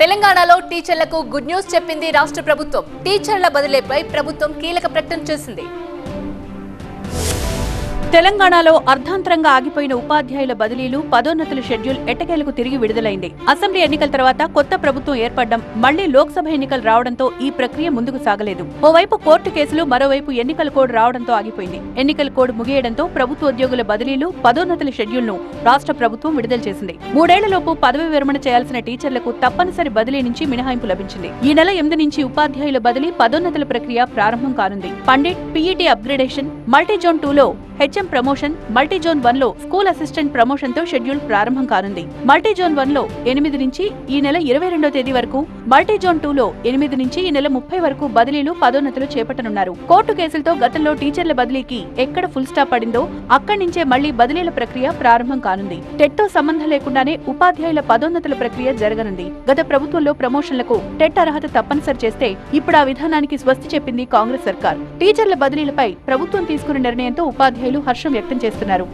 తెలంగాణలో టీచర్లకు good news చెప్పింది రాష్ట్ర ప్రభుత్వం. టీచర్ల బదిలీపై ప్రభుత్వం కీలక ప్రకటన చేసింది. తెలంగాణలో అర్ధాంతరంగా ఆగిపోయిన ఉపాధ్యాయుల బదిలీలు, పదోన్నతుల షెడ్యూల్ ఎట్టకేలకు తిరిగి విడుదలైంది. అసెంబ్లీ ఎన్నికల తర్వాత కొత్త ప్రభుత్వం ఏర్పడడం, మళ్లీ లోక్సభ ఎన్నికలు రావడంతో ఈ ప్రక్రియ ముందుకు సాగలేదు. ఓవైపు కోర్టు కేసులు, మరోవైపు ఎన్నికల కోడ్ రావడంతో ఆగిపోయింది. ఎన్నికల కోడ్ ముగియడంతో ప్రభుత్వ ఉద్యోగుల బదిలీలు, పదోన్నతుల షెడ్యూల్ను రాష్ట్ర ప్రభుత్వం విడుదల చేసింది. 3 ఏళ్లలోపు పదవి విరమణ చేయాల్సిన టీచర్లకు తప్పనిసరి బదిలీ నుంచి మినహాయింపు లభించింది. ఈ నెల 8 నుంచి ఉపాధ్యాయుల బదిలీ, పదోన్నతుల ప్రక్రియ ప్రారంభం కానుంది. పండిట్, పీఈటీ అప్గ్రేడేషన్, మల్టీజోన్ 2లో హెచ్ఎం ప్రమోషన్, మల్టీజోన్ 1లో స్కూల్ అసిస్టెంట్ ప్రమోషన్ తో షెడ్యూల్ ప్రారంభం కానుంది. మల్టీజోన్ 1లో 8 నుంచి ఈ నెల 22వ తేదీ వరకు, మల్టీజోన్ 2లో 8 నుంచి ఈ నెల 30 వరకు బదిలీలు, పదోన్నతులు చేపట్టనున్నారు. కోర్టు కేసులతో గతంలో టీచర్ల బదిలీకి ఎక్కడ ఫుల్ స్టాప్ పడిందో అక్కడి నుంచే మళ్లీ బదిలీల ప్రక్రియ ప్రారంభం కానుంది. టెట్తో సంబంధం లేకుండానే ఉపాధ్యాయుల పదోన్నతుల ప్రక్రియ జరగనుంది. గత ప్రభుత్వంలో ప్రమోషన్లకు టెట్ అర్హత తప్పనిసరి చేస్తే ఇప్పుడు ఆ విధానానికి స్వస్తి చెప్పింది కాంగ్రెస్ సర్కార్. టీచర్ల బదిలీలపై ప్రభుత్వం తీసుకున్న నిర్ణయంతో ఉపాధ్యాయులు హర్షం వ్యక్తం చేస్తున్నారు.